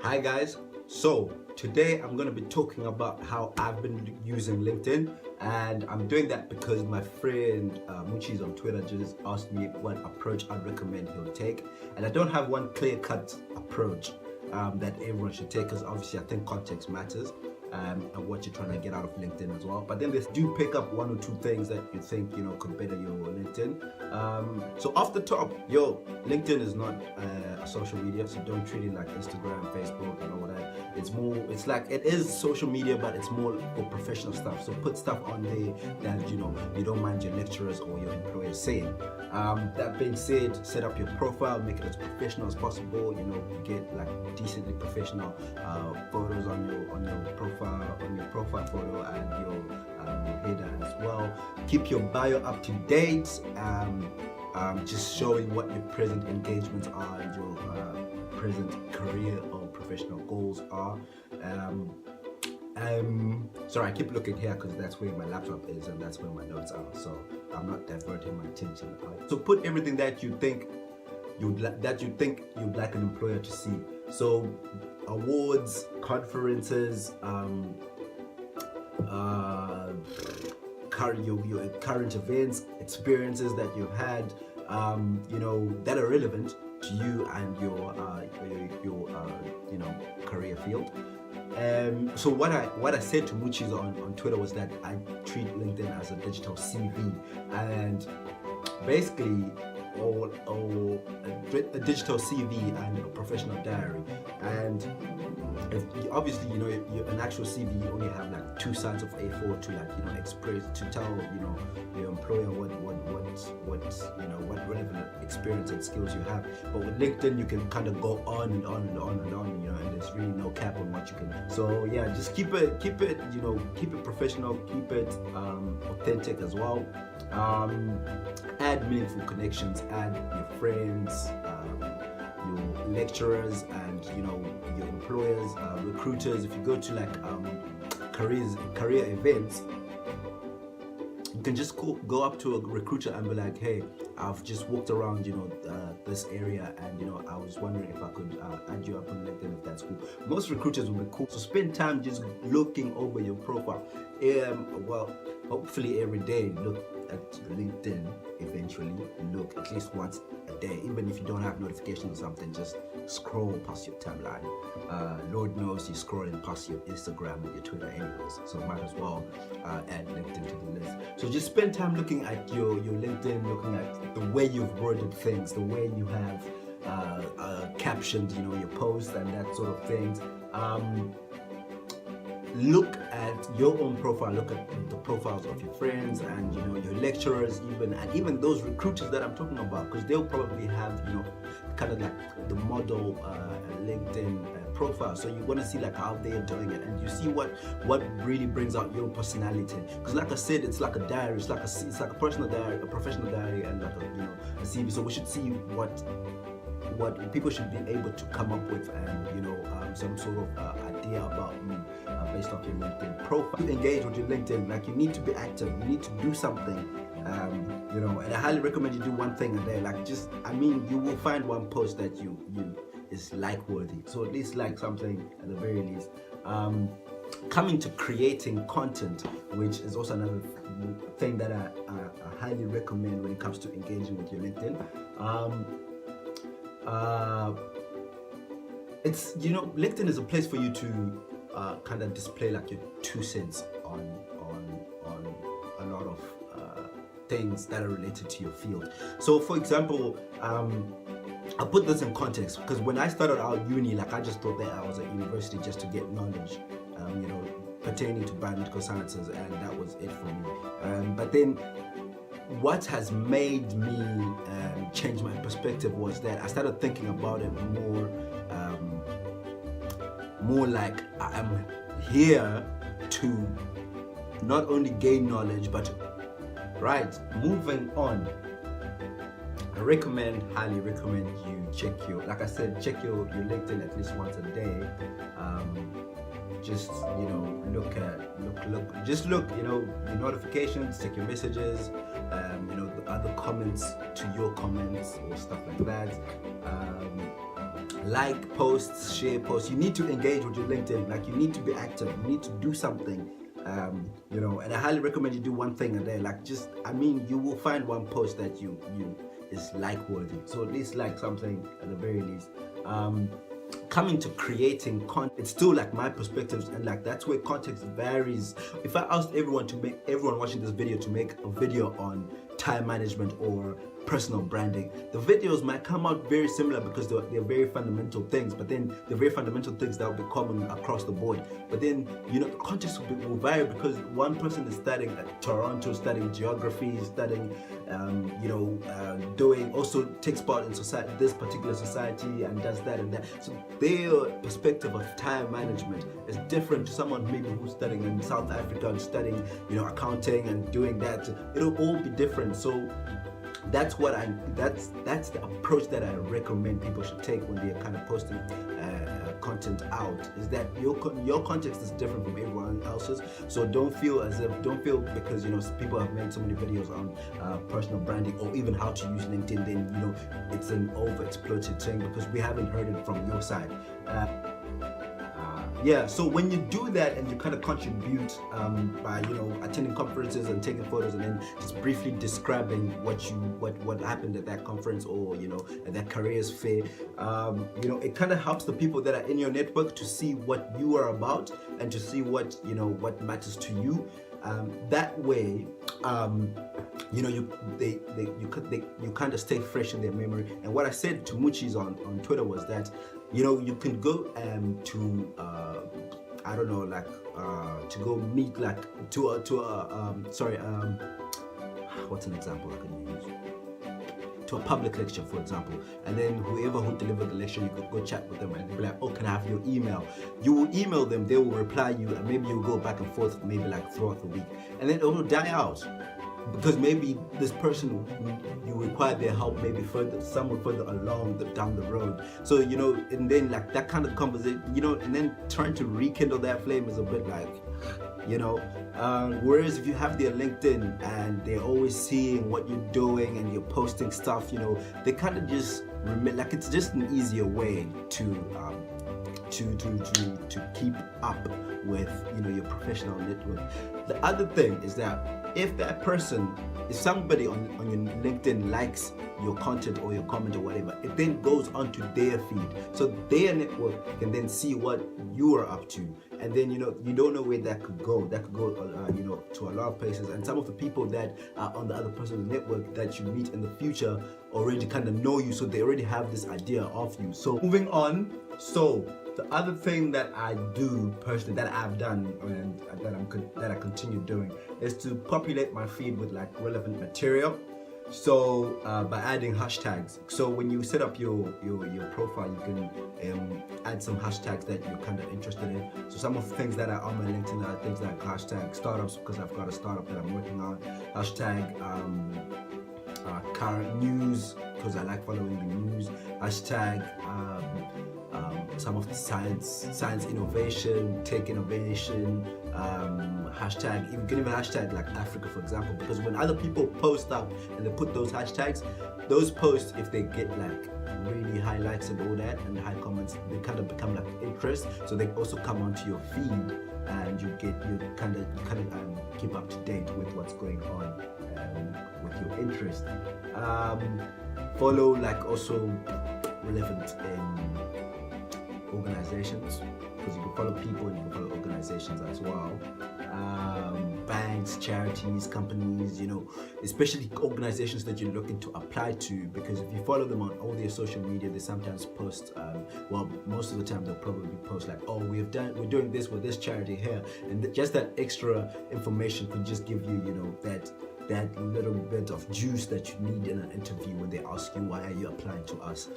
Hi guys, so today I'm going to be talking about how I've been using LinkedIn, and I'm doing that because my friend Muchis on Twitter just asked me what approach I'd recommend he'll take, and I don't have one clear-cut approach that everyone should take, because obviously I think context matters and what you're trying to get out of LinkedIn as well. But then they do pick up one or two things that you think could better your LinkedIn. So off the top, LinkedIn is not a social media, so don't treat it like Instagram, Facebook, and all that. It's like it is social media, but it's more for professional stuff. So put stuff on there that you don't mind your lecturers or your employers saying. That being said, set up your profile, make it as professional as possible. Get like decently professional photos on your profile photo and your header as well. Keep your bio up to date. Just showing what your present engagements are and your present career or professional goals are. Sorry, I keep looking here because that's where my laptop is and that's where my notes are, so I'm not diverting my attention out. So put everything that you think you'd like an employer to see. So awards, conferences, your current events, experiences that you've had, that are relevant to you and your career field. So what I said to Muchis on Twitter was that I treat LinkedIn as a digital CV, and basically a digital CV and a professional diary. And obviously, an actual CV, you only have like 2 sides of A4 to express, to tell your employer what relevant experience and skills you have. But with LinkedIn, you can kind of go on and on and on and on, and there's really no cap on what you can. So yeah, just keep it professional, keep it authentic as well. Add meaningful connections, add your friends, your lecturers, and your employers, recruiters. If you go to like career events, you can just go up to a recruiter and be like, hey, I've just walked around this area, and I was wondering if I could add you up on LinkedIn, if that's cool. Most recruiters will be cool. So spend time just looking over your profile. Well, hopefully every day look at LinkedIn. Eventually look at least once a day, even if you don't have notifications or something. Just scroll past your timeline. Lord knows you're scrolling past your Instagram or your Twitter anyways, so might as well add LinkedIn to the list. So just spend time looking at your LinkedIn, looking at the way you've worded things, the way you have captioned your posts and that sort of things. Look at your own profile, look at the profiles of your friends and your lecturers, even those recruiters that I'm talking about, because they'll probably have kind of like the model LinkedIn profile. So you want to see like how they're doing it, and you see what really brings out your personality. Because like I said, it's like a diary, it's like a personal diary, a professional diary, and like a CV. So we should see what people should be able to come up with, and some sort of idea about you based off your LinkedIn profile. Engage with your LinkedIn, like you need to be active, you need to do something, and I highly recommend you do one thing a day. Like you will find one post that you is like worthy, so at least like something at the very least. Coming to creating content, which is also another thing that I highly recommend when it comes to engaging with your LinkedIn. It's LinkedIn is a place for you to kind of display like your 2 cents on a lot of things that are related to your field. So for example, I'll put this in context, because when I started out uni, like I just thought that I was at university just to get knowledge, pertaining to biomedical sciences, and that was it for me. But then what has made me change my perspective was that I started thinking about it more like I am here to not only gain knowledge, but moving on. I highly recommend you check your LinkedIn at least once a day. Just look your notifications, check your messages, the other comments to your comments or stuff like that. like posts, share posts. You need to engage with your LinkedIn. Like, you need to be active. You need to do something. You know, and I highly recommend you do one thing a day. Like, just, I mean, you will find one post that you is like worthy. So at least like something at the very least. Coming to creating content, it's still like my perspectives, and like that's where context varies. If I asked everyone watching this video to make a video on time management or personal branding, the videos might come out very similar because they're very fundamental things, but then the very fundamental things that will be common across the board. But then, you know, the context will vary because one person is studying at Toronto, studying geography, studying, also takes part in society, this particular society, and does that and that. So their perspective of time management is different to someone maybe who's studying in South Africa and studying, you know, accounting and doing that. It'll all be different. So that's the approach that I recommend people should take when they're kind of posting content out, is that your context is different from everyone else's. So don't feel because, you know, people have made so many videos on personal branding or even how to use LinkedIn, then, you know, it's an overexploited thing, because we haven't heard it from your side. Yeah, so when you do that and you kind of contribute by, you know, attending conferences and taking photos and then just briefly describing what happened at that conference, or, you know, at that careers fair, you know, it kind of helps the people that are in your network to see what you are about and to see what, you know, what matters to you. That way, you know, you kind of stay fresh in their memory. And what I said to Muchis on Twitter was that, you know, you can go to I don't know, like to go meet, like what's an example I can use? To a public lecture, for example, and then whoever who delivered the lecture, you could go chat with them and be like, oh, can I have your email? You will email them, they will reply you, and maybe you'll go back and forth, maybe like throughout the week, and then it will die out, because maybe this person, you require their help maybe somewhere further along down the road. So, you know, and then like that kind of conversation, you know, and then trying to rekindle that flame is a bit like, you know, whereas if you have their LinkedIn and they're always seeing what you're doing and you're posting stuff, you know, they kind of just like, it's just an easier way to keep up with, you know, your professional network. The other thing is that if somebody on your LinkedIn likes your content or your comment or whatever, it then goes onto their feed, so their network can then see what you are up to. And then, you know, you don't know where that could go. That could go, you know, to a lot of places. And some of the people that are on the other person's network that you meet in the future already kind of know you, so they already have this idea of you. So moving on. So the other thing that I do personally, that I've done and that I continue doing, is to populate my feed with like relevant material. So by adding hashtags. So when you set up your profile, you can add some hashtags that you're kind of interested in. So some of the things that are on my LinkedIn are things like hashtag startups, because I've got a startup that I'm working on. Hashtag current news, because I like following the news. Hashtag some of the science innovation, tech innovation, hashtag, you can even hashtag like Africa, for example, because when other people post up and they put those hashtags, those posts, if they get like really high likes and all that and high comments, they kind of become like interest, so they also come onto your feed and you kind of keep up to date with what's going on with your interest. Follow like also relevant organizations, because you can follow people and you can follow organizations as well. Banks, charities, companies, you know, especially organizations that you're looking to apply to, because if you follow them on all their social media, they sometimes post, well, most of the time they'll probably post like, oh, we're doing this with this charity here, and just that extra information could just give you, you know, that little bit of juice that you need in an interview when they ask you, why are you applying to us?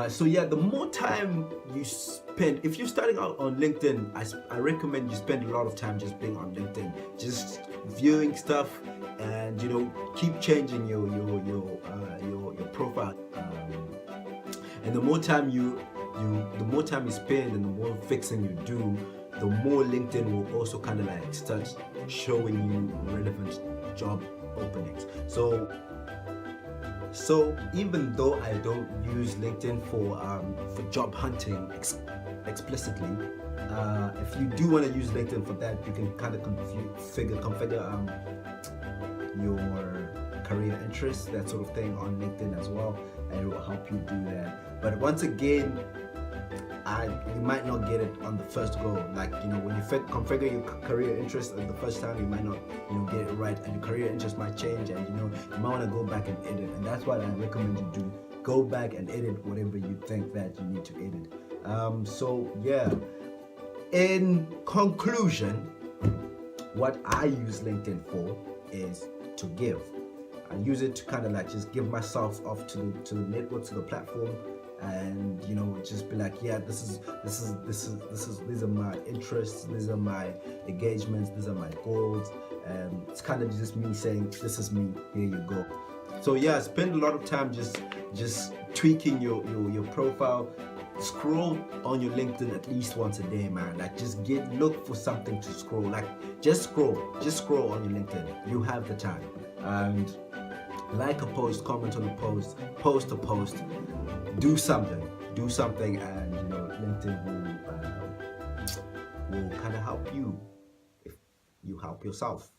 So yeah, the more time you spend, if you're starting out on LinkedIn, I recommend you spend a lot of time just being on LinkedIn, just viewing stuff, and, you know, keep changing your profile. And the more time you spend and the more fixing you do, the more LinkedIn will also kind of like start showing you relevant job openings. So So even though I don't use LinkedIn for job hunting explicitly, if you do want to use LinkedIn for that, you can kind of configure your career interests, that sort of thing, on LinkedIn as well, and it will help you do that. But once again, you might not get it on the first go. Like, when you configure your career interest at the first time, you might not get it right, and your career interest might change, and you might want to go back and edit. And that's what I recommend you do. Go back and edit whatever you think that you need to edit. So yeah, in conclusion, what I use LinkedIn for is to give. I use it to kind of like just give myself off to the network, to the platform, and just be like, yeah, these are my interests, these are my engagements, these are my goals, and it's kind of just me saying, this is me, here you go. So yeah, spend a lot of time just tweaking your profile. Scroll on your LinkedIn at least once a day, man. Like, just look for something to scroll. Like, just scroll on your LinkedIn. You have the time. And like a post, comment on a post, post a post, do something, and LinkedIn will kind of help you if you help yourself.